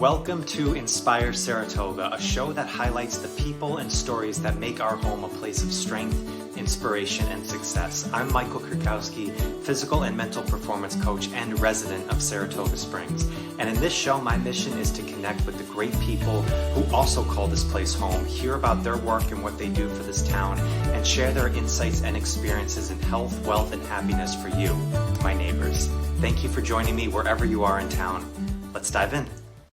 Welcome to Inspire Saratoga, a show that highlights the people and stories that make our home a place of strength, inspiration, and success. I'm Michael Kurkowski, physical and mental performance coach and resident of Saratoga Springs. And in this show, my mission is to connect with the great people who also call this place home, hear about their work and what they do for this town, and share their insights and experiences in health, wealth, and happiness for you, my neighbors. Thank you for joining me wherever you are in town. Let's dive in.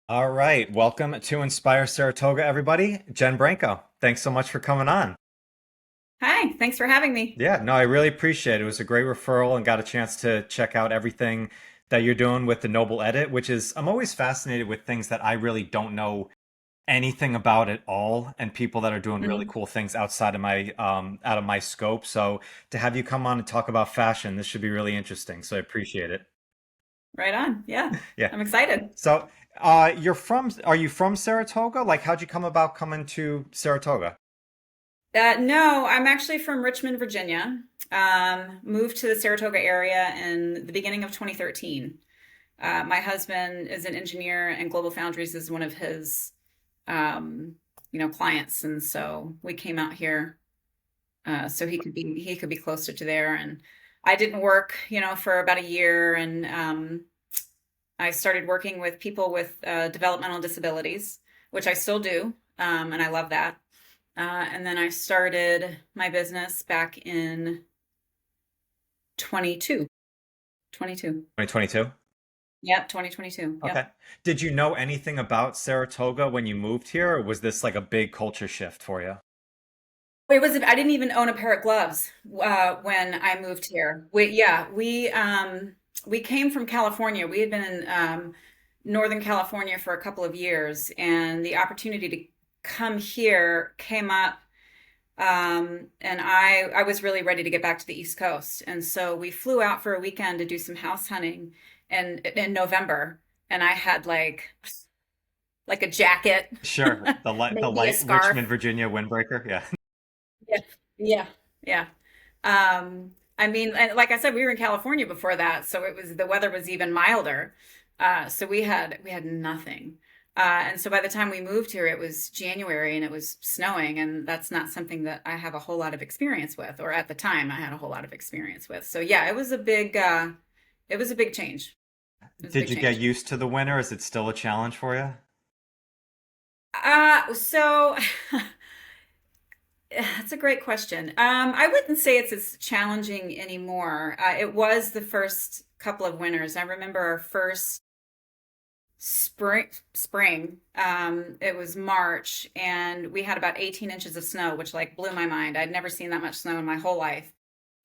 All right. Welcome to Inspire Saratoga, everybody. Jen Branco, thanks so much for coming on. Hi, thanks for having me. Yeah, no, I really appreciate it. It was a great referral and got a chance to check out everything that you're doing with the Noble Edit, which is, I'm always fascinated with things that I really don't know anything about at all, and people that are doing really Mhm. cool things outside of my out of my scope. So to have you come on and talk about fashion, this should be really interesting. So I appreciate it. Right on. Yeah, Yeah. I'm excited. So, are you from Saratoga? Like, how'd you come about coming to Saratoga? No, I'm actually from Richmond, Virginia. Moved to the Saratoga area in the beginning of 2013. My husband is an engineer, and Global Foundries is one of his, um, clients, and so we came out here so he could be closer to there. And I didn't work, for about a year, and I started working with people with developmental disabilities, which I still do, and I love that. And then I started my business back in 22. 22. 2022. Yep, 2022. Okay. Yep. Did you know anything about Saratoga when you moved here, or was this like a big culture shift for you? I didn't even own a pair of gloves when I moved here. We came from California. We had been in Northern California for a couple of years, and the opportunity to come here came up. And I was really ready to get back to the East Coast. And so we flew out for a weekend to do some house hunting in November. And I had like a jacket, Sure. The maybe a light scarf. Richmond, Virginia windbreaker. Yeah. Yeah, yeah, yeah. I mean, and like I said, we were in California before that, so the weather was even milder. So we had nothing. And so by the time we moved here, it was January and it was snowing, and that's not something that I have a whole lot of experience with, or at the time I had a whole lot of experience with. So yeah, it was a big change. It was a Did big you get change. used to the winter? Is it still a challenge for you? So That's a great question. I wouldn't say it's as challenging anymore. It was the first couple of winters. I remember our first spring. It was March, and we had about 18 inches of snow, which like blew my mind. I'd never seen that much snow in my whole life.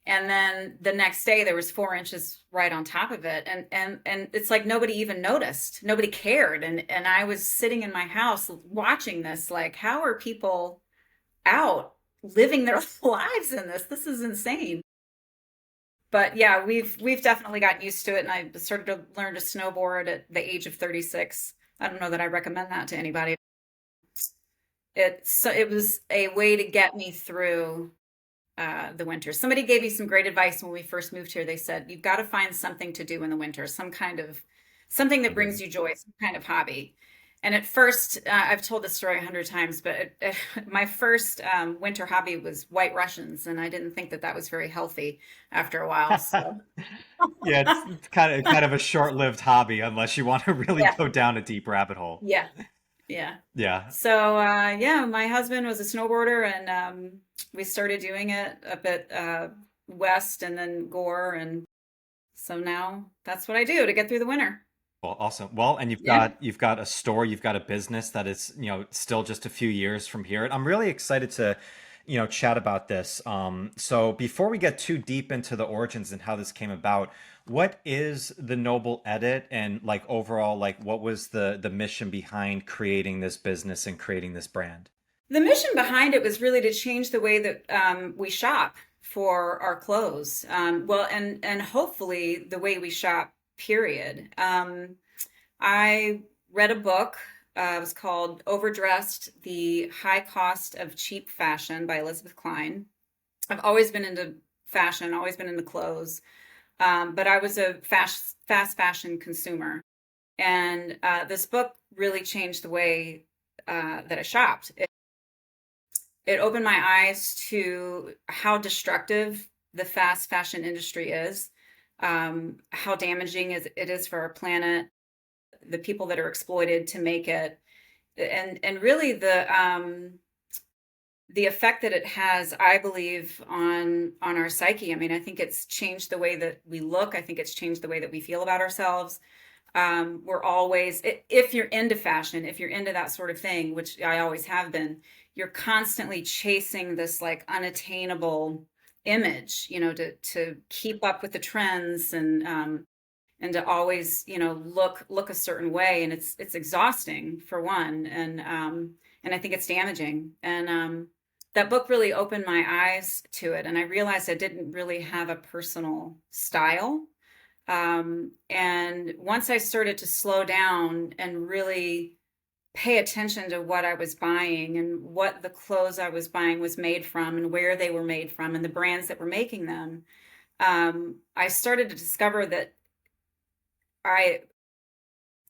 And then the next day there was 4 inches right on top of it. And it's like nobody even noticed. Nobody cared. And I was sitting in my house watching this, like, how are people out living their lives in this? This is insane. But yeah, we've definitely gotten used to it, and I started to learn to snowboard at the age of 36. I don't know that I recommend that to anybody. It was a way to get me through the winter. Somebody gave me some great advice when we first moved here. They said, you've got to find something to do in the winter, something that brings you joy, some kind of hobby. And at first, I've told this story 100 times, but my first winter hobby was White Russians, and I didn't think that that was very healthy after a while. So, Yeah, it's kind of a short-lived hobby unless you want to really yeah, go down a deep rabbit hole. yeah, yeah. Yeah. So, yeah, my husband was a snowboarder, and we started doing it up at West and then Gore, and so now that's what I do to get through the winter. Well, awesome. Well, and Yeah. you've got a store, you've got a business that is, still just a few years from here. And I'm really excited to, chat about this. So before we get too deep into the origins and how this came about, what is the Noble Edit, and like overall, like what was the mission behind creating this business and creating this brand? The mission behind it was really to change the way that we shop for our clothes. Well, and hopefully the way we shop, period. I read a book. It was called Overdressed: The High Cost of Cheap Fashion by Elizabeth Klein. I've always been into fashion, always been into clothes, but I was a fast fashion consumer. And this book really changed the way that I shopped. It opened my eyes to how destructive the fast fashion industry is, how damaging it is for our planet, the people that are exploited to make it, and really the effect that it has, I believe, on our psyche. I mean, I think it's changed the way that we look. I think it's changed the way that we feel about ourselves. We're always, if you're into fashion, if you're into that sort of thing, which I always have been, you're constantly chasing this like unattainable image, to keep up with the trends and to always, look a certain way. And it's exhausting for one. And I think it's damaging. And that book really opened my eyes to it. And I realized I didn't really have a personal style. And once I started to slow down and really pay attention to what I was buying and what the clothes I was buying was made from and where they were made from and the brands that were making them, I started to discover that I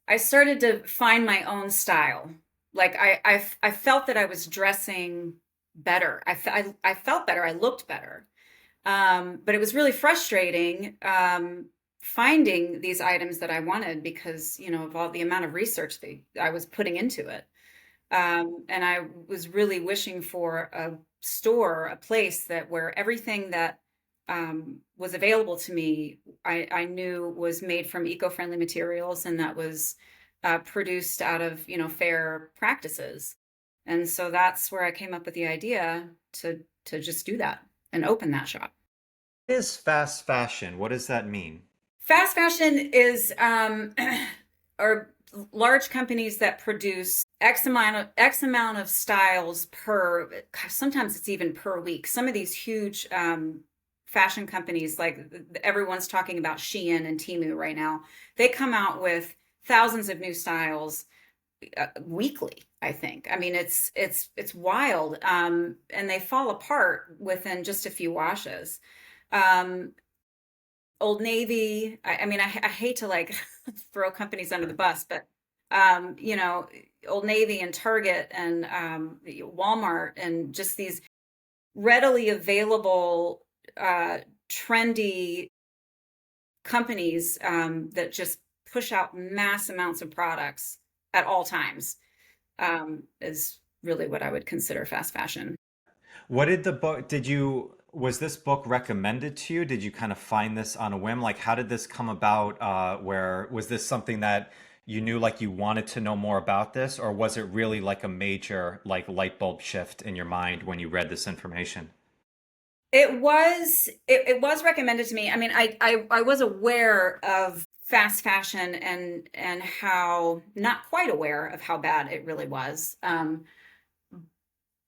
I started to find my own style. Like I felt that I was dressing better. I felt better. I looked better. But it was really frustrating finding these items that I wanted because, of all the amount of research that I was putting into it. And I was really wishing for a store, a place that where everything that was available to me, I knew was made from eco-friendly materials and that was produced out of, fair practices. And so that's where I came up with the idea to just do that and open that shop. What is fast fashion? What does that mean? Fast fashion is are large companies that produce X amount of styles per. Sometimes it's even per week. Some of these huge fashion companies, like everyone's talking about Shein and Temu right now, they come out with thousands of new styles weekly. I think. I mean, it's wild, and they fall apart within just a few washes. Um, Old Navy. I mean, I hate to like throw companies under the bus, but um, you know, Old Navy and Target and Walmart and just these readily available, uh, trendy companies that just push out mass amounts of products at all times is really what I would consider fast fashion. What did the book, was this book recommended to you? Did you kind of find this on a whim? Like, how did this come about? Where was this something that you knew like you wanted to know more about this, or was it really like a major like light bulb shift in your mind when you read this information? It was recommended to me. I mean, I was aware of fast fashion and how not quite aware of how bad it really was.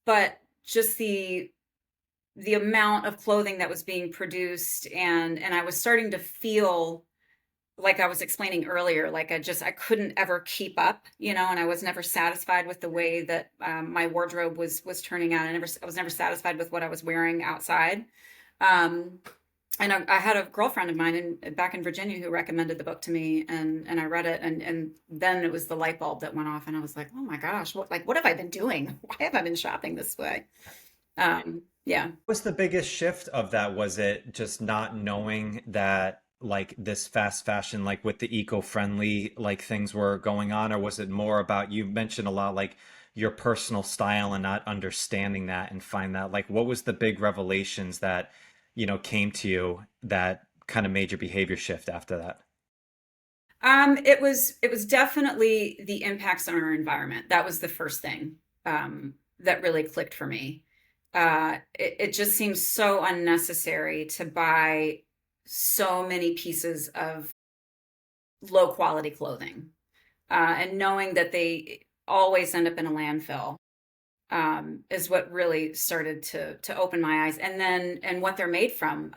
But just the amount of clothing that was being produced and I was starting to feel like I was explaining earlier, like I couldn't ever keep up, and I was never satisfied with the way that my wardrobe was turning out. I was never satisfied with what I was wearing outside. Um, and I had a girlfriend of mine back in Virginia who recommended the book to me, and I read it, and then it was the light bulb that went off, and I was like, oh my gosh, what have I been doing? Why have I been shopping this way? Yeah. Was the biggest shift of that? Was it just not knowing that like this fast fashion, like with the eco-friendly like things were going on, or was it more about you mentioned a lot like your personal style and not understanding that and find that like what was the big revelations that came to you that kind of made your behavior shift after that? It was definitely the impacts on our environment. That was the first thing that really clicked for me. It just seems so unnecessary to buy so many pieces of low quality clothing, and knowing that they always end up in a landfill is what really started to open my eyes. And what they're made from.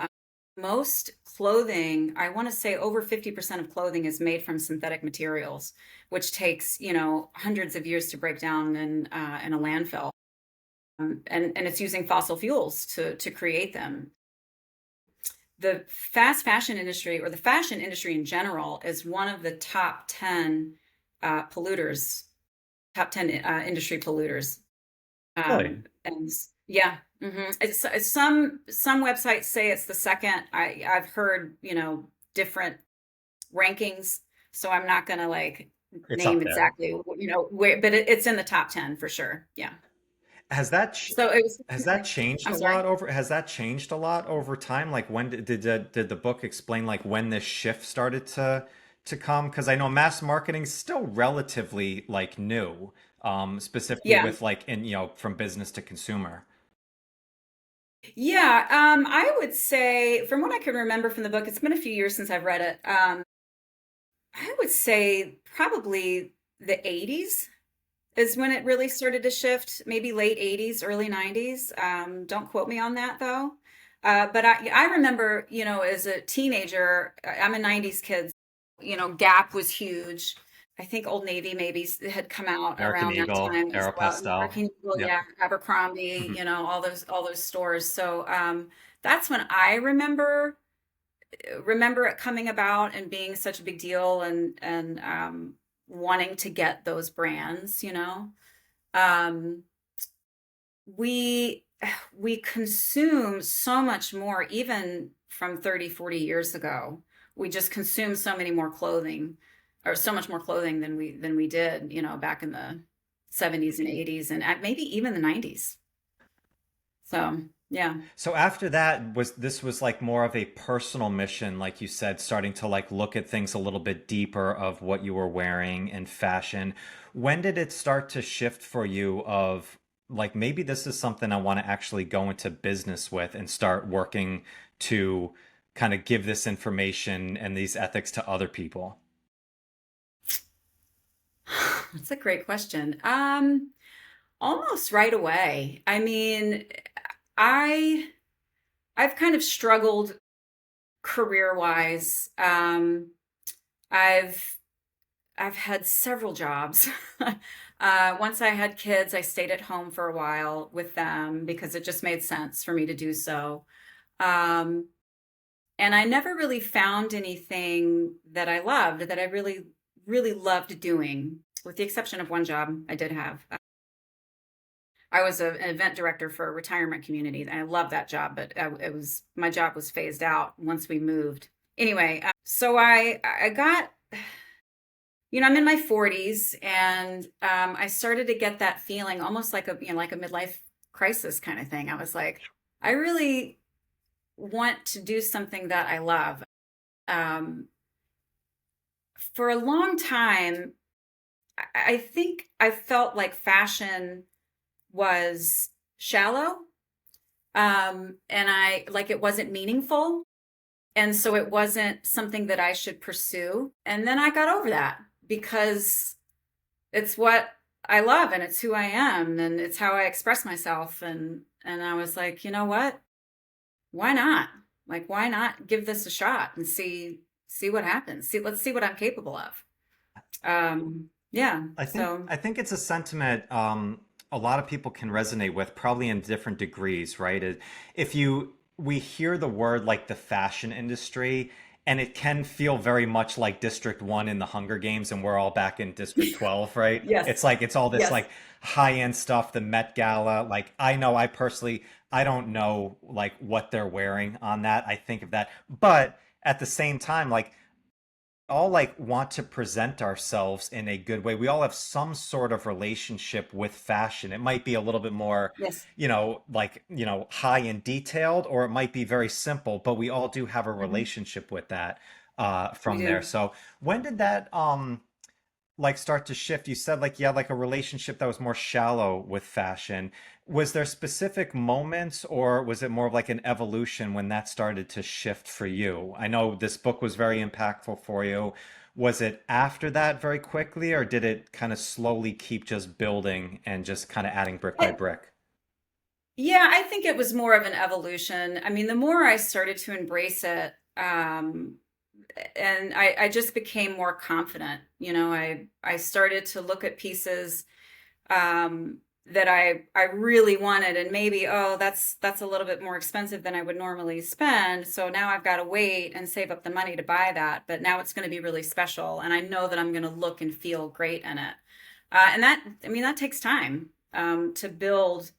Most clothing, I want to say over 50% of clothing is made from synthetic materials, which takes, hundreds of years to break down in a landfill. And it's using fossil fuels to create them. the fast fashion industry, or the fashion industry in general, is one of the top 10 polluters, top 10 industry polluters. Really? And yeah, it's some websites say it's the second. I've heard, different rankings, so I'm not gonna like It's name up there. exactly, where, but it's in the top 10 for sure. Yeah. Has that ch So it was, has that changed I'm a sorry. lot over has that changed a lot over time? Like when did the book explain like when this shift started to come? Because I know mass marketing is still relatively like new, specifically Yeah. with like in from business to consumer. Yeah. I would say, from what I can remember from the book, it's been a few years since I've read it. I would say probably the 80s is when it really started to shift, maybe late 80s, early 90s. Don't quote me on that though. But I remember, as a teenager, I'm a 90s kid, Gap was huge. I think Old Navy maybe had come out American around that Eagle, time as well. Aeropostale. American Eagle, Yep. yeah, Abercrombie, Hmm. all those stores. So that's when I remember it coming about and being such a big deal, and wanting to get those brands. Um, we we consume so much more, even from 30, 40 years ago. We just consume so many more clothing, or so much more clothing than we did, back in the 70s and 80s, and maybe even the 90s. So, yeah. So after that, was like more of a personal mission, like you said, starting to like look at things a little bit deeper of what you were wearing and fashion. When did it start to shift for you of like maybe this is something I want to actually go into business with and start working to kind of give this information and these ethics to other people? That's a great question. Almost right away. I mean, I I've kind of struggled career-wise. I've I've had several jobs. Once I had kids, I stayed at home for a while with them because it just made sense for me to do so. Um, and I never really found anything that I loved, that I really, really loved doing, with the exception of one job I did have. I was an event director for a retirement community, and I loved that job, but my job was phased out once we moved. Anyway, so I got, I'm in my 40s, and I started to get that feeling, almost like a midlife crisis kind of thing. I was like, I really want to do something that I love. Um, for a long time, I think I felt like fashion was shallow, and I like it wasn't meaningful. And so it wasn't something that I should pursue. And then I got over that because it's what I love, and it's who I am, and it's how I express myself. And I was like, you know what? Why not? Like, why not give this a shot and see what happens? Let's see what I'm capable of. Yeah. I think So I think it's a sentiment a lot of people can resonate with, probably in different degrees, right? If you we hear the word like the fashion industry, and it can feel very much like District 1 in the Hunger Games, and we're all back in District 12, right? yes, It's like it's all this yes. like high-end stuff, the Met Gala. Like I know I personally I don't know like what they're wearing on that. I think of that, but at the same time, like all like want to present ourselves in a good way. We all have some sort of relationship with fashion. It might be a little bit more, Yes. like, high and detailed, or it might be very simple, but we all do have a Hmm. relationship with that We from there. do. So when did that like start to shift? You said like, yeah, like a relationship that was more shallow with fashion. Was there specific moments, or was it more of like an evolution when that started to shift for you? I know this book was very impactful for you. Was it after that very quickly, or did it kind of slowly keep just building and just kind of adding brick by I, brick? yeah, I think it was more of an evolution. I mean, the more I started to embrace it, and I just became more confident. I started to look at pieces. that I really wanted, and maybe, oh, that's a little bit more expensive than I would normally spend, so now I've got to wait and save up the money to buy that, but now it's going to be really special, and I know that I'm going to look and feel great in it. And that, I mean, that takes time, to build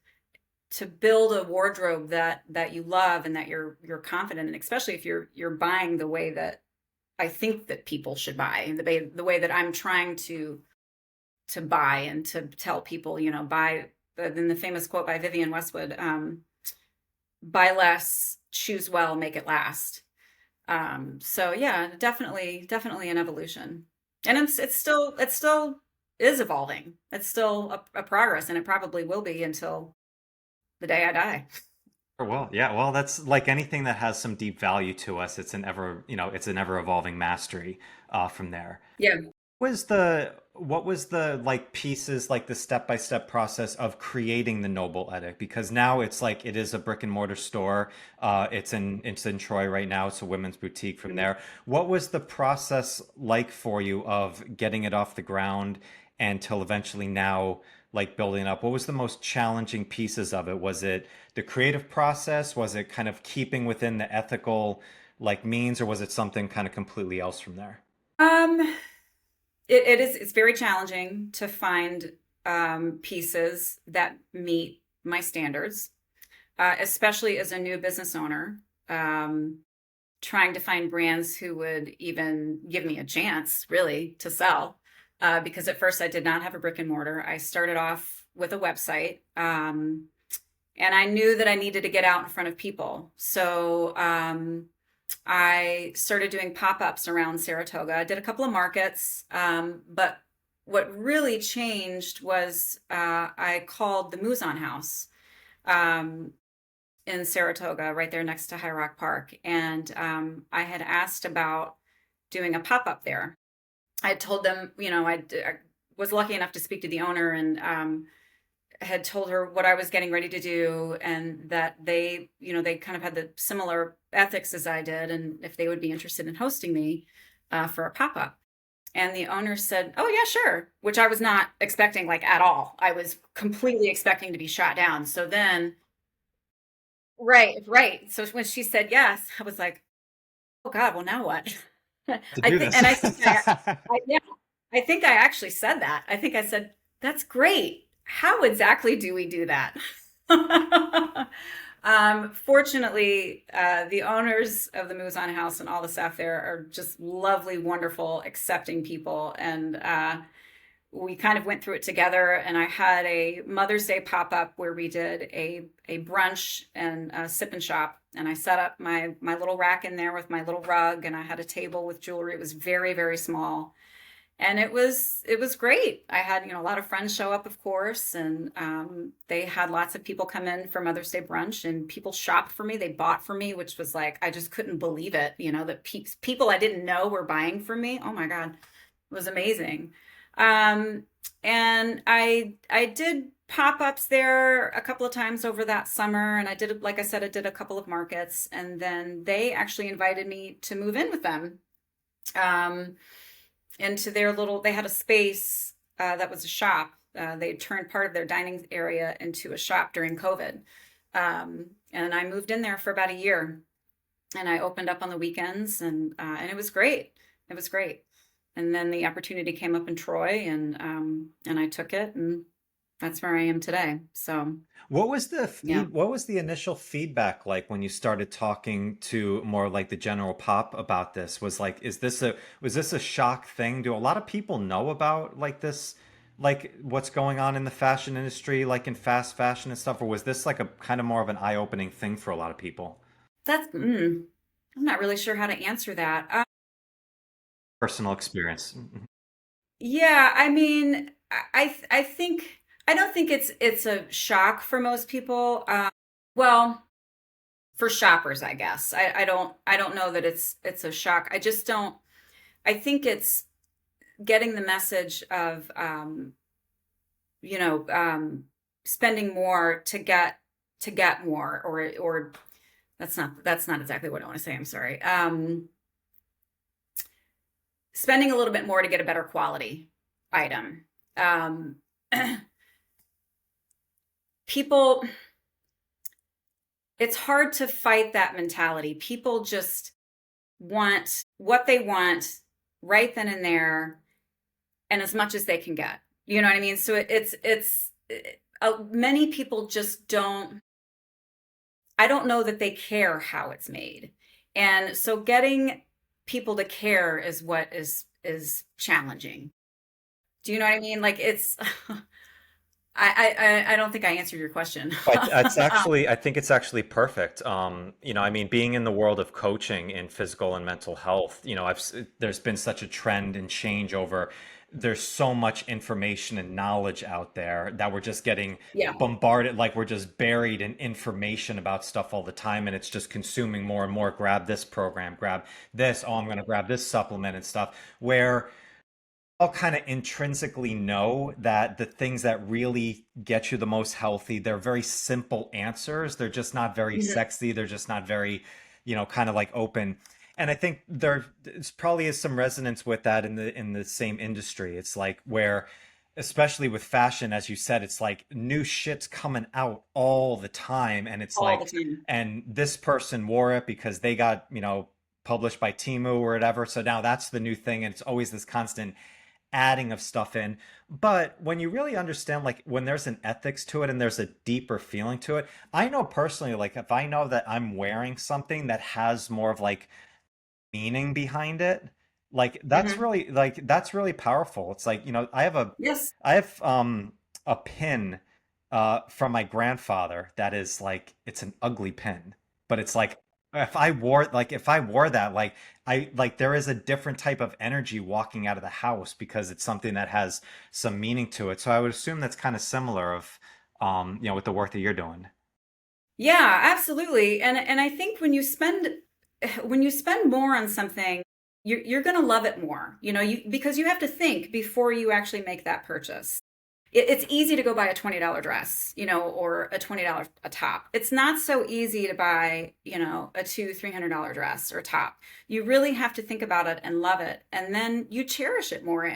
a wardrobe that you love and that you're confident in, especially if you're buying the way that I think that people should buy, the way that I'm trying to buy and to tell people, buy, then the famous quote by Vivienne Westwood, buy less, choose well, make it last. So yeah, definitely an evolution. And it still is evolving. It's still a progress, and it probably will be until the day I die. Well, yeah, well, that's like anything that has some deep value to us. It's an ever evolving mastery from there. Yeah. What was the like pieces, like the step-by-step process of creating the Noble Edict? Because now it's like it is a brick and mortar store. It's in Troy right now. It's a women's boutique from there. What was the process like for you of getting it off the ground until eventually now like building up? What was the most challenging pieces of it? Was it the creative process? Was it kind of keeping within the ethical like means, or was it something kind of completely else from there? Um, it's very challenging to find pieces that meet my standards, especially as a new business owner. Um, Trying to find brands who would even give me a chance, really, to sell. Because at first I did not have a brick and mortar. I started off with a website, and I knew that I needed to get out in front of people. So I started doing pop-ups around Saratoga. I did a couple of markets, but what really changed was I called the Muzon House um, in Saratoga, right there next to High Rock Park, and I had asked about doing a pop-up there. I told them, I was lucky enough to speak to the owner, and had told her what I was getting ready to do, and that they kind of had the similar ethics as I did, and if they would be interested in hosting me for a pop up. And the owner said, "Oh yeah, sure," which I was not expecting, like, at all. I was completely expecting to be shot down. So then, right, right. So when she said yes, I was like, "Oh God, well now what?" To I do think, this. and yeah, I think I actually said that. I think I said, "That's great. How exactly do we do that?" Fortunately, the owners of the Muzon House and all the staff there are just lovely, wonderful, accepting people. And we kind of went through it together. And I had a Mother's Day pop up where we did a brunch and a sip and shop. And I set up my little rack in there with my little rug, and I had a table with jewelry. It was very, very small, and it was great. I had, a lot of friends show up, of course, and they had lots of people come in for Mother's Day brunch, and people shopped for me. They bought for me, which was like, I just couldn't believe it. That people I didn't know were buying from me. Oh my God, it was amazing. Um, and I did pop-ups there a couple of times over that summer, and like I said, I did a couple of markets, and then they actually invited me to move in with them. Um, Into their little, they had a space that was a shop. They had turned part of their dining area into a shop during COVID. And I moved in there for about a year, and I opened up on the weekends, and it was great. It was great. And then the opportunity came up in Troy, and I took it, and that's where I am today. So yeah. What was the initial feedback like when you started talking to more like the general pop about this? Was this a shock thing? Do a lot of people know about like this, like what's going on in the fashion industry, like in fast fashion and stuff, or was this like a kind of more of an eye-opening thing for a lot of people? That's, I'm not really sure how to answer that. Personal experience. Yeah, I mean, I think, I don't think it's a shock for most people. Well, for shoppers, I guess. I don't know that it's a shock. I just don't. I think it's getting the message of spending more to get more, or that's not exactly what I want to say. I'm sorry. Spending a little bit more to get a better quality item. Um, people, it's hard to fight that mentality. People just want what they want right then and there and as much as they can get. You know what I mean? So many people just don't, I don't know that they care how it's made. And so getting people to care is what is challenging. Do you know what I mean? Like it's I don't think I answered your question. But it's actually, I think it's actually perfect. I mean, being in the world of coaching in physical and mental health, there's been such a trend and change over. There's so much information and knowledge out there that we're just getting Yeah. bombarded, like we're just buried in information about stuff all the time, and it's just consuming more and more. Grab this program, grab this. Oh, I'm going to grab this supplement and stuff. Where all kind of intrinsically know that the things that really get you the most healthy, they're very simple answers. They're just not very Mhm. sexy. They're just not very, kind of like open. And I think there's probably is some resonance with that in the same industry. It's like where, especially with fashion, as you said, it's like new shit's coming out all the time, and it's All the like, time. and this person wore it because they got, published by Timu or whatever. So now that's the new thing, and it's always this constant adding of stuff in. But when you really understand, like when there's an ethics to it and there's a deeper feeling to it, I know personally, like if I know that I'm wearing something that has more of like meaning behind it, like Hmm. that's really powerful. It's like, Yes. I have a pin from my grandfather that is like it's an ugly pin, but it's like if I wore that, like I like there is a different type of energy walking out of the house because it's something that has some meaning to it. So I would assume that's kind of similar of with the work that you're doing. Yeah, absolutely. And I think when you spend more on something, you're going to love it more. You know, you because you have to think before you actually make that purchase. It's easy to go buy a $20 dress, or a $20 a top. It's not so easy to buy, a $300 dress or top. You really have to think about it and love it, and then you cherish it more. Um,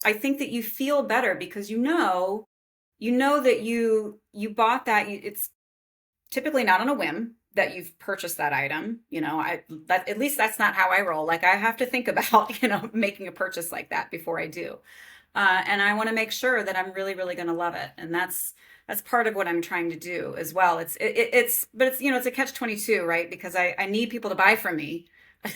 I think that you feel better because you know that you bought that. It's typically not on a whim that you've purchased that item. At least that's not how I roll. Like I have to think about making a purchase like that before I do, and I want to make sure that I'm really really going to love it, and that's part of what I'm trying to do as well. It's a catch 22, right? Because I need people to buy from me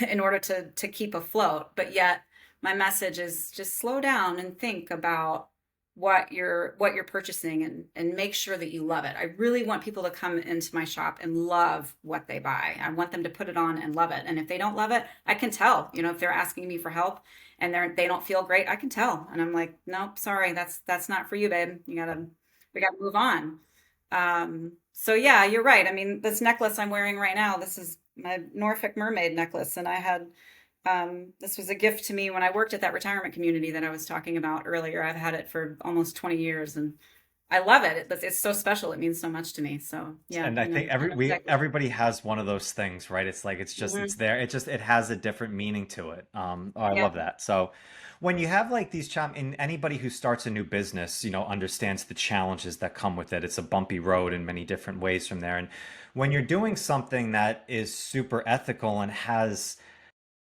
in order to keep afloat, but yet my message is just slow down and think about what you're purchasing, and make sure that you love it. I really want people to come into my shop and love what they buy. I want them to put it on and love it. And if they don't love it, I can tell. If they're asking me for help and they don't feel great, I can tell. And I'm like, nope, sorry, that's not for you, babe. We gotta move on. So yeah, you're right. I mean, this necklace I'm wearing right now, this is my Norfolk mermaid necklace, and this was a gift to me when I worked at that retirement community that I was talking about earlier. I've had it for almost 20 years, and I love it. It's so special. It means so much to me. So yeah, And I think I know exactly. everybody has one of those things, right? It's like it's Hmm. there. It has a different meaning to it. Oh, I Yeah. love that. So when you have like these and anybody who starts a new business, understands the challenges that come with it. It's a bumpy road in many different ways from there. And when you're doing something that is super ethical and has,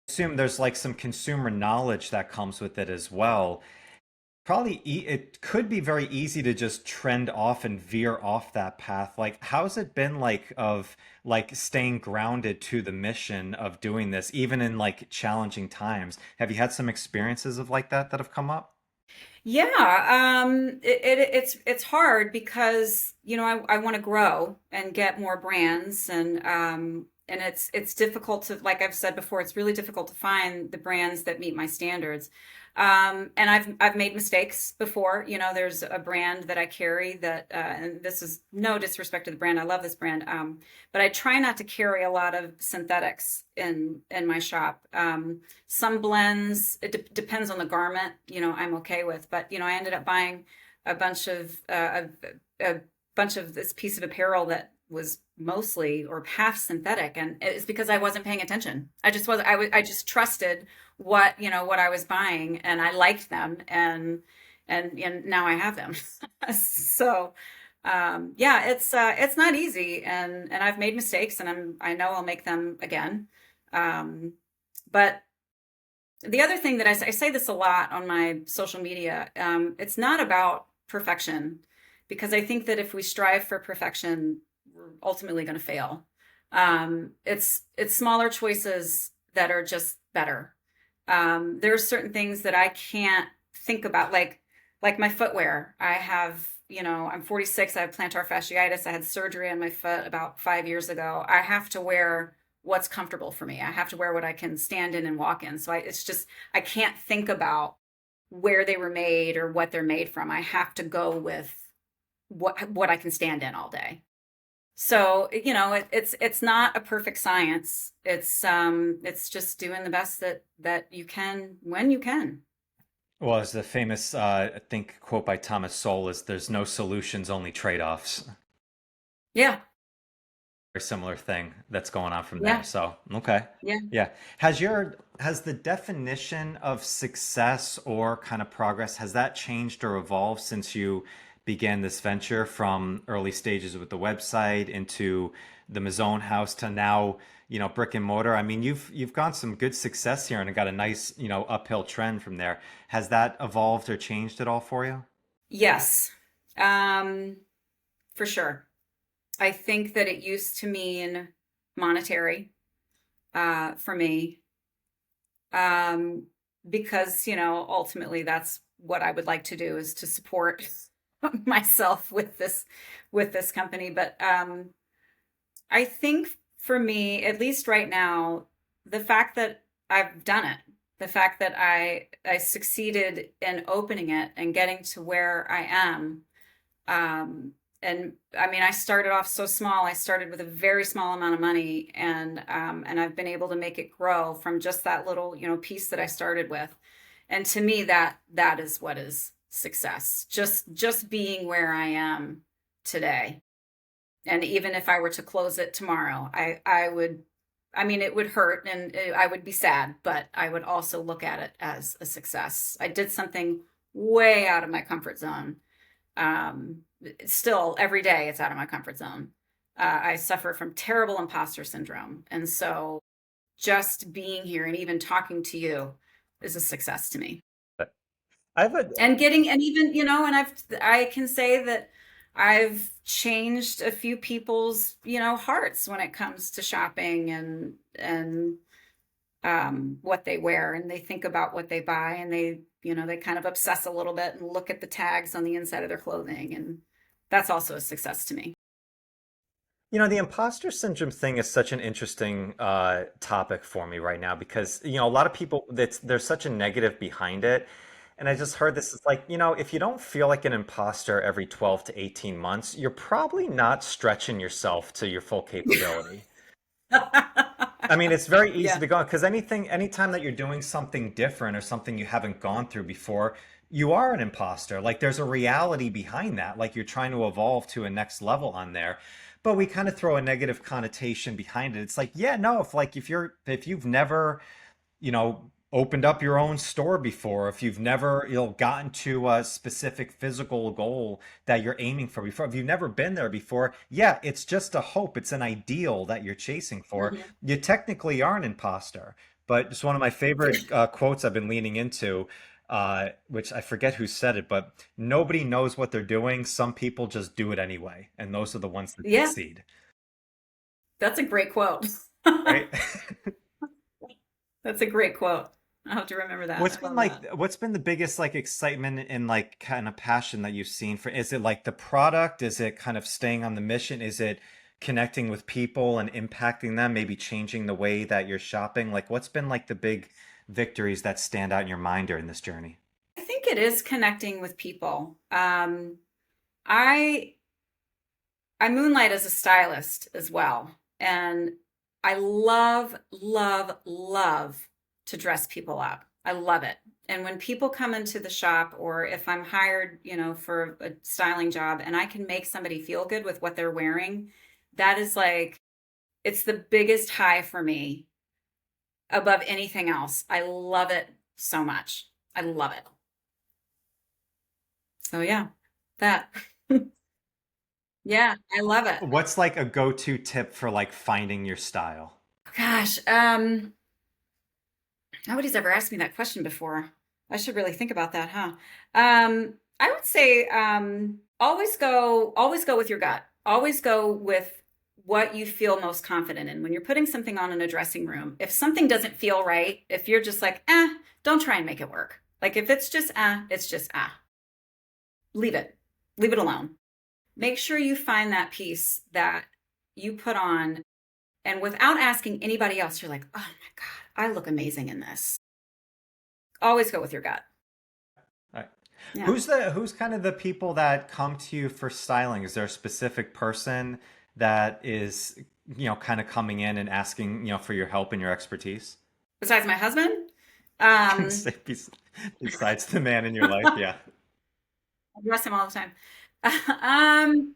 assume there's like some consumer knowledge that comes with it as well. It could be very easy to just trend off and veer off that path. Like, how's it been like of like staying grounded to the mission of doing this, even in like challenging times? Have you had some experiences of like that that have come up? Yeah, it's hard because I want to grow and get more brands, and it's difficult to, like I've said before, it's really difficult to find the brands that meet my standards. And I've made mistakes before. There's a brand that I carry that, and this is no disrespect to the brand. I love this brand, but I try not to carry a lot of synthetics in my shop. Some blends, depends on the garment, I'm okay with. But, I ended up buying a bunch of a bunch of this piece of apparel that was mostly or half synthetic, and it's because I wasn't paying attention. I just trusted what I was buying, and I liked them, and now I have them. So yeah, it's not easy, and I've made mistakes, and I know I'll make them again. But the other thing that I say this a lot on my social media, it's not about perfection, because I think that if we strive for perfection, we're ultimately going to fail. It's smaller choices that are just better. There are certain things that I can't think about, like my footwear. I have, I'm 46. I have plantar fasciitis. I had surgery on my foot about 5 years ago. I have to wear what's comfortable for me. I have to wear what I can stand in and walk in. So it's just, I can't think about where they were made or what they're made from. I have to go with what I can stand in all day. So, it's not a perfect science. It's just doing the best that you can when you can. Well, as the famous, I think, quote by Thomas Sowell is, "There's no solutions, only trade-offs." Yeah. Very similar thing that's going on from there. Yeah. So, okay. Yeah. Yeah. Has the definition of success or kind of progress, has that changed or evolved since you began this venture from early stages with the website into the Mazzone house to now, brick and mortar? I mean, you've gone some good success here and got a nice, uphill trend from there. Has that evolved or changed at all for you? Yes. Um, for sure. I think that it used to mean monetary, for me, um, because, ultimately that's what I would like to do, is to support myself with this company. But I think for me, at least right now, the fact that I've done it, the fact that I succeeded in opening it and getting to where I am, um, and I mean, I started off so small. I started with a very small amount of money, and I've been able to make it grow from just that little, piece that I started with. And to me, that is what is success. Just being where I am today. And even if I were to close it tomorrow, I would, I mean, it would hurt, and I would be sad, but I would also look at it as a success. I did something way out of my comfort zone. Still, every day it's out of my comfort zone. I suffer from terrible imposter syndrome. And so just being here and even talking to you is a success to me. I've a And getting, and even, and I can say that I've changed a few people's, hearts when it comes to shopping, and what they wear, and they think about what they buy, and they kind of obsess a little bit and look at the tags on the inside of their clothing. And that's also a success to me. The imposter syndrome thing is such an interesting topic for me right now because, a lot of people, there's such a negative behind it. And I just heard this is like, if you don't feel like an imposter every 12 to 18 months, you're probably not stretching yourself to your full capability. I mean, it's very easy Yeah. to go because anytime that you're doing something different or something you haven't gone through before, you are an imposter. Like there's a reality behind that. Like you're trying to evolve to a next level on there. But we kind of throw a negative connotation behind it. It's like, yeah, no, if you've never opened up your own store before, if you've never, gotten to a specific physical goal that you're aiming for before, if you've never been there before, yeah, it's just a hope. It's an ideal that you're chasing for. Mhm. You technically are an imposter. But it's one of my favorite quotes I've been leaning into, which I forget who said it, but nobody knows what they're doing. Some people just do it anyway. And those are the ones that Yeah, succeed, that's a great quote. right? That's a great quote. I'll have to remember that. I love that. What's been the biggest like excitement and like kind of passion that you've seen for, is it like the product? Is it kind of staying on the mission? Is it connecting with people and impacting them, maybe changing the way that you're shopping? Like what's been like the big victories that stand out in your mind during this journey? I think it is connecting with people. I I moonlight as a stylist as well. And I love, love, love to dress people up. I love it. And when people come into the shop, or if I'm hired, for a styling job, and I can make somebody feel good with what they're wearing, that is like, it's the biggest high for me above anything else. I love it so much. I love it. So yeah, that. Yeah, I love it. What's like a go-to tip for like finding your style? Gosh, nobody's ever asked me that question before. I should really think about that, huh? I would say always go with your gut. Always go with what you feel most confident in. When you're putting something on in a dressing room, if something doesn't feel right, if you're just like, don't try and make it work. Like if it's just leave it. Leave it alone. Make sure you find that piece that you put on and without asking anybody else, you're like, oh my God, I look amazing in this. Always go with your gut. All right. Yeah. Who's kind of the people that come to you for styling? Is there a specific person that is, kind of coming in and asking, for your help and your expertise? Besides my husband, um, Besides the man in your life, yeah. I dress him all the time. um,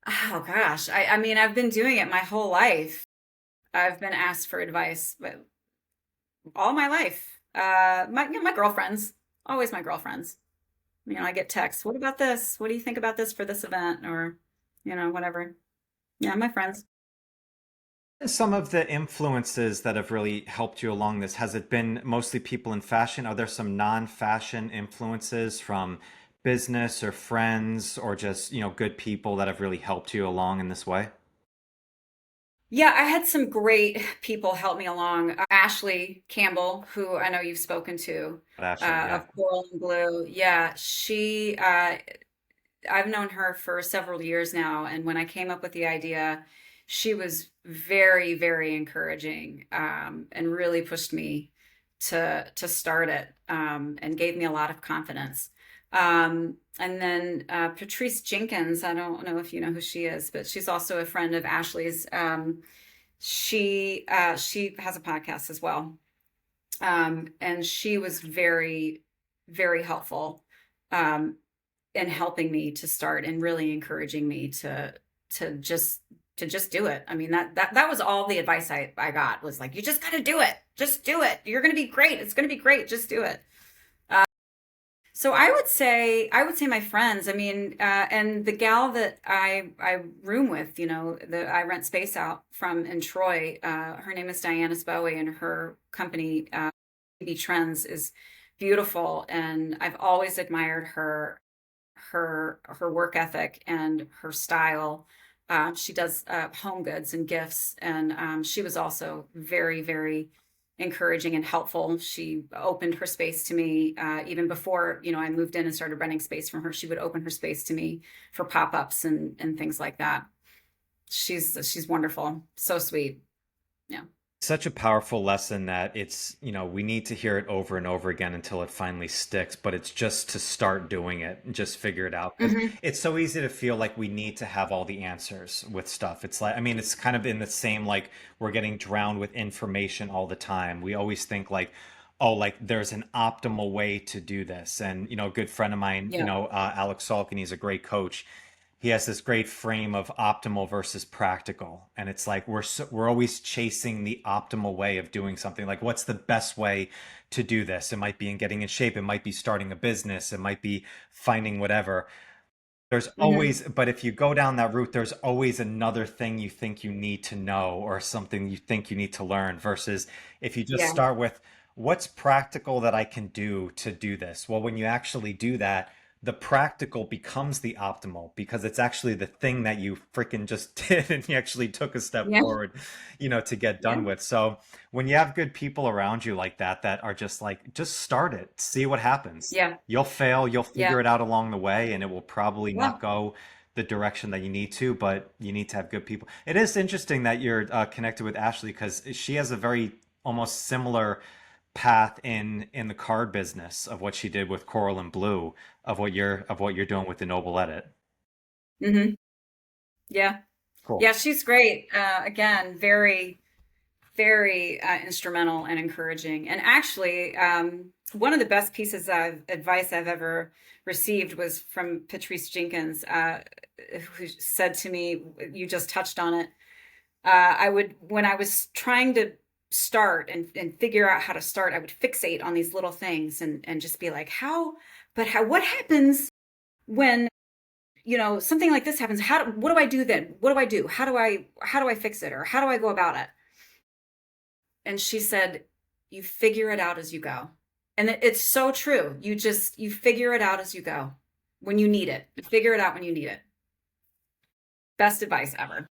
oh gosh, I mean, I've been doing it my whole life. I've been asked for advice, but all my life. My girlfriends, always my girlfriends. I get texts. What about this? What do you think about this for this event? Or, whatever. Yeah, my friends. Some of the influences that have really helped you along this, has it been mostly people in fashion? Are there some non-fashion influences from business or friends or just, good people that have really helped you along in this way? Yeah, I had some great people help me along. Ashley Campbell, who I know you've spoken to, Ashley, yeah. of Coral and Blue. Yeah, I've known her for several years now, and when I came up with the idea, she was very, very encouraging, and really pushed me to start it, and gave me a lot of confidence. And then Patrice Jenkins, I don't know if you know who she is, but she's also a friend of Ashley's. She has a podcast as well, and she was very, very helpful. Um, in helping me to start and really encouraging me to just to just do it. I mean that was all the advice I got was like you just got to do it. Just do it. You're going to be great. It's going to be great. Just do it. So I would say my friends. I mean, and the gal that I room with, that I rent space out from in Troy. Her name is Diana Bowie, and her company BB Trends is beautiful, and I've always admired her work ethic and her style. She does home goods and gifts, and she was also very, very encouraging and helpful. She opened her space to me even before I moved in and started renting space from her. She would open her space to me for pop-ups and things like that. She's wonderful, so sweet. Yeah. Such a powerful lesson that it's, we need to hear it over and over again until it finally sticks, but it's just to start doing it and just figure it out. Because Hmm. it's so easy to feel like we need to have all the answers with stuff. It's like, I mean, it's kind of in the same, like, we're getting drowned with information all the time. We always think like, oh, like there's an optimal way to do this. And, a good friend of mine, Yeah. Alex Salkin, he's a great coach. He has this great frame of optimal versus practical, and it's like we're always chasing the optimal way of doing something. Like what's the best way to do this? It might be in getting in shape, it might be starting a business, it might be finding whatever. There's Hmm. always, but if you go down that route, there's always another thing you think you need to know or something you think you need to learn versus if you just Yeah. start with what's practical that I can do to do this. Well, when you actually do that, the practical becomes the optimal because it's actually the thing that you freaking just did and you actually took a step Yeah. forward, to get Yeah. done with. So when you have good people around you like that are just like, just start it, see what happens. Yeah. You'll fail, you'll Yeah. figure it out along the way, and it will probably not Yeah. go the direction that you need to, but you need to have good people. It is interesting that you're connected with Ashley because she has a very almost similar path in the card business of what she did with Coral and Blue, of what you're doing with the Noble Edit. Hmm. Yeah. Cool. Yeah. She's great. Again, very, very instrumental and encouraging. And actually, one of the best pieces of advice I've ever received was from Patrice Jenkins, who said to me, you just touched on it. When I was trying to start and figure out how to start, I would fixate on these little things and just be like, what happens when, something like this happens? What do I do then? What do I do? How do I fix it? Or how do I go about it? And she said, you figure it out as you go. And it's so true. You figure it out as you go when you need it. You figure it out when you need it. Best advice ever.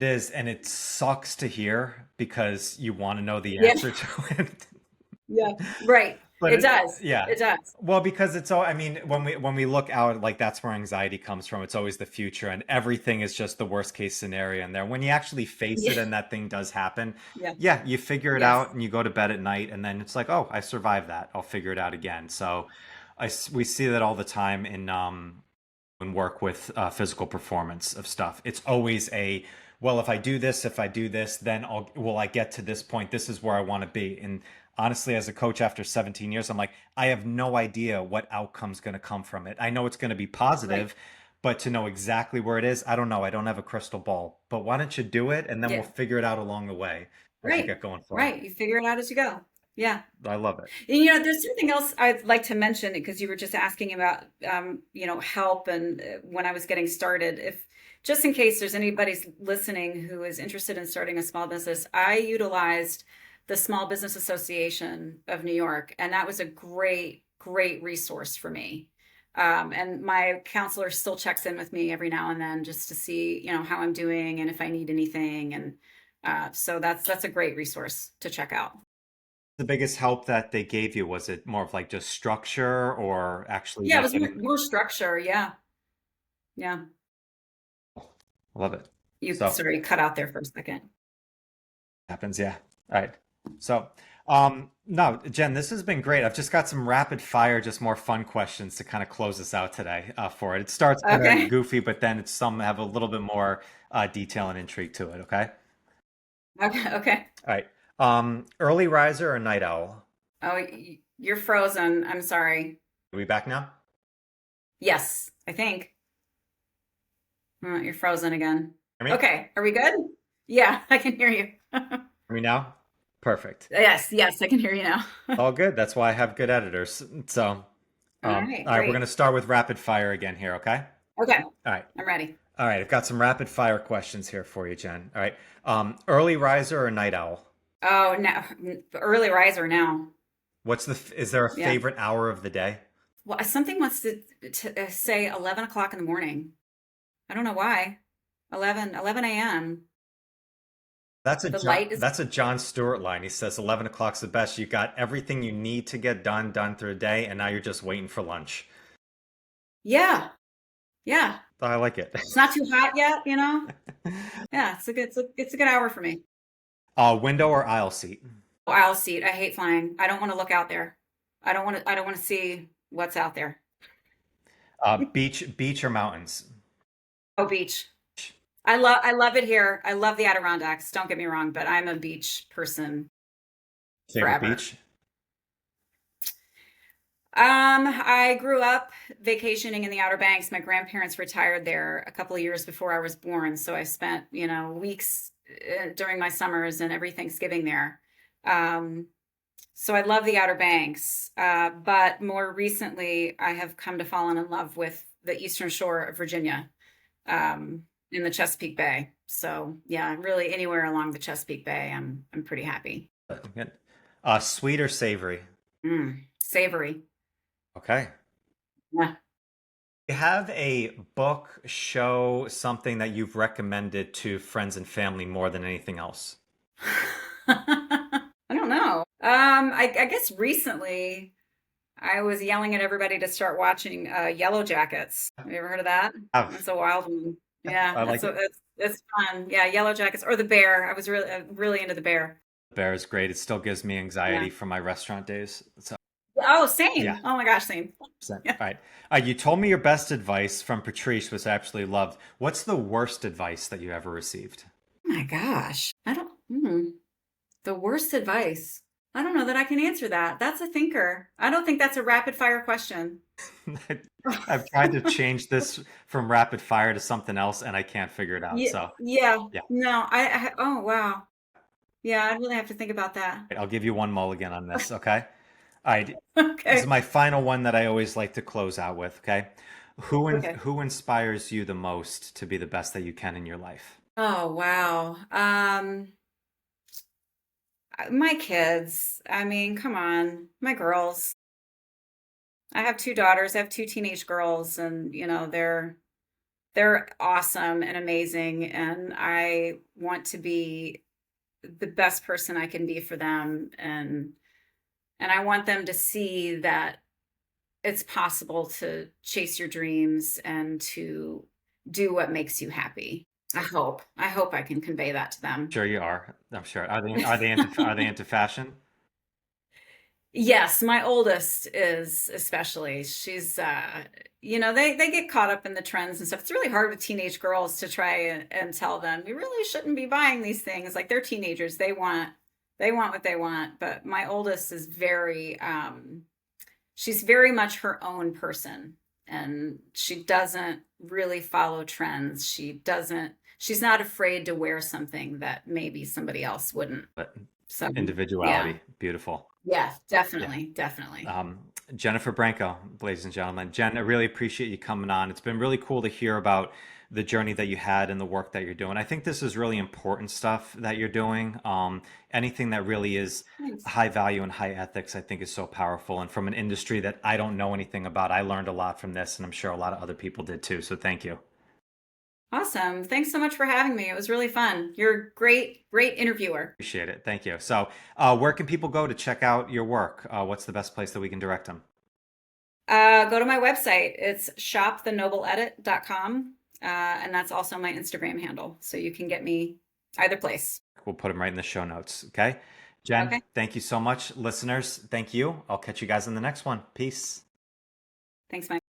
It is, and it sucks to hear because you want to know the Yeah. answer to it. Yeah. Right. But It does. yeah. It does. Well, because it's all, I mean, when we look out, like that's where anxiety comes from. It's always the future, and everything is just the worst case scenario in there. When you actually face it Yeah. and that thing does happen, Yeah. yeah, you figure it Yes. out and you go to bed at night, and then it's like, oh, I survived that. I'll figure it out again. So, we see that all the time in and work with physical performance of stuff. It's always well, if I do this, then will I get to this point? This is where I want to be. And honestly, as a coach after 17 years, I'm like, I have no idea what outcome's going to come from it. I know it's going to be Right. positive, but to know exactly where it is, I don't know. I don't have a crystal ball. But why don't you do it, and then we'll Yeah. figure it out along the way as you Right. get going forward. Right. You figure it out as you go. Yeah. I love it. And, there's something else I'd like to mention because you were just asking about, help and when I was getting started. If just in case there's anybody listening who is interested in starting a small business, I utilized the Small Business Association of New York, and that was a great, great resource for me. And my counselor still checks in with me every now and then just to see, how I'm doing and if I need anything. And so that's a great resource to check out. The biggest help that they gave you, was it more of like just structure or actually Yeah, it was making more structure. Yeah. Yeah. I love it. You So sorry, cut out there for a second. happens, yeah. All right. So, no, Jen, this has been great. I've just got some rapid fire, just more fun questions to kind of close us out today for it. It starts kind of Okay. goofy, but then some have a little bit more detail and intrigue to it. Okay. Okay. Okay. All right. Early riser or night owl? Oh, you're frozen. I'm sorry. Are we back now? Yes, I think. You're frozen again. Hear me? Okay. Are we good? Yeah, I can hear you. Hear me now? Perfect. Yes, yes, I can hear you now. All good. That's why I have good editors. So, All all right, right, we're going great. to start with rapid fire again here. Okay. Okay, All right. I'm ready. All right. I've got some rapid fire questions here for you, Jen. All right. Early riser or night owl? Oh, no, early riser now. Is there a Yeah. favorite hour of the day? Well, something wants to say 11 o'clock in the morning. I don't know why. 11 a.m. The light is, That's a John Stewart line. He says 11 o'clock's the best. You got everything you need to get done through a day, and now you're just waiting for lunch. yeah, yeah. I like it. It's not too hot yet. Yeah, it's a good hour for me. Window or aisle seat? Aisle seat. I hate flying. I don't want to look out there. I don't want to see what's out there. Beach or mountains? Oh, beach. I love it here. I love the Adirondacks. Don't get me wrong, but I'm a beach person Favorite forever. beach? I grew up vacationing in the Outer Banks. My grandparents retired there a couple of years before I was born, so I spent, weeks during my summers and every Thanksgiving there. Um, so I love the Outer Banks, but more recently, I have come to fall in love with the Eastern Shore of Virginia, in the Chesapeake Bay. So yeah, really anywhere along the Chesapeake Bay, I'm pretty happy. Good. Sweet or savory? Savory. Okay. Yeah. You have a book, show, something that you've recommended to friends and family more than anything else? I don't know. I guess recently I was yelling at everybody to start watching Yellow Jackets. Have you ever heard of that? That's a wild one. Yeah, I that's like it. it's fun. Yeah, Yellow Jackets or The Bear. I was really into The Bear. Bear is great. It still gives me Yeah. anxiety from my restaurant days. So, Oh, yeah. same. Oh my gosh, same. 100%. Yeah. All right. You told me your best advice from Patrice, which I absolutely loved. What's the worst advice that you ever received? Oh my gosh. I don't. The worst advice. I don't know that I can answer that. That's a thinker. I don't think that's a rapid fire question. I've tried to change this from rapid fire to something else, and I can't figure it out. Yeah, So, yeah. yeah. No, oh wow. Yeah, I'd really have to think about that. I'll give you one mulligan on this, okay? All right. This is Okay. my final one that I always like to close out with, okay? Okay. Who inspires you the most to be the best that you can in your life? Oh, wow. My kids. I mean, come on, my girls. I have two daughters. I have two teenage girls, and they're awesome and amazing, and I want to be the best person I can be for them, and I want them to see that it's possible to chase your dreams and to do what makes you happy. I hope I can convey that to them. Sure you are. I'm sure. Are they into fashion? Yes, my oldest is especially. She's they get caught up in the trends and stuff. It's really hard with teenage girls to try and tell them you really shouldn't be buying these things. Like they're teenagers, they want what they want. But my oldest is very she's very much her own person, and she doesn't really follow trends. She's not afraid to wear something that maybe somebody else wouldn't. But So, yeah. individuality, beautiful. Yeah, Yeah. definitely, definitely. Um, Jennifer Branco, ladies and gentlemen. Jen, I really appreciate you coming on. It's been really cool to hear about the journey that you had and the work that you're doing. I think this is really important stuff that you're doing. Anything that really is Thanks. high value and high ethics, I think is so powerful. And from an industry that I don't know anything about, I learned a lot from this, and I'm sure a lot of other people did too. So thank you. Awesome. Thanks so much for having me. It was really fun. You're a great, great interviewer. Appreciate it. Thank you. So, where can people go to check out your work? What's the best place that we can direct them? Go to my website. It's shopthenobleedit.com. And that's also my Instagram handle. So you can get me either place. We'll put them right in the show notes. Okay. Jen, Okay. thank you so much. Listeners, thank you. I'll catch you guys in the next one. Peace. Thanks, Mike.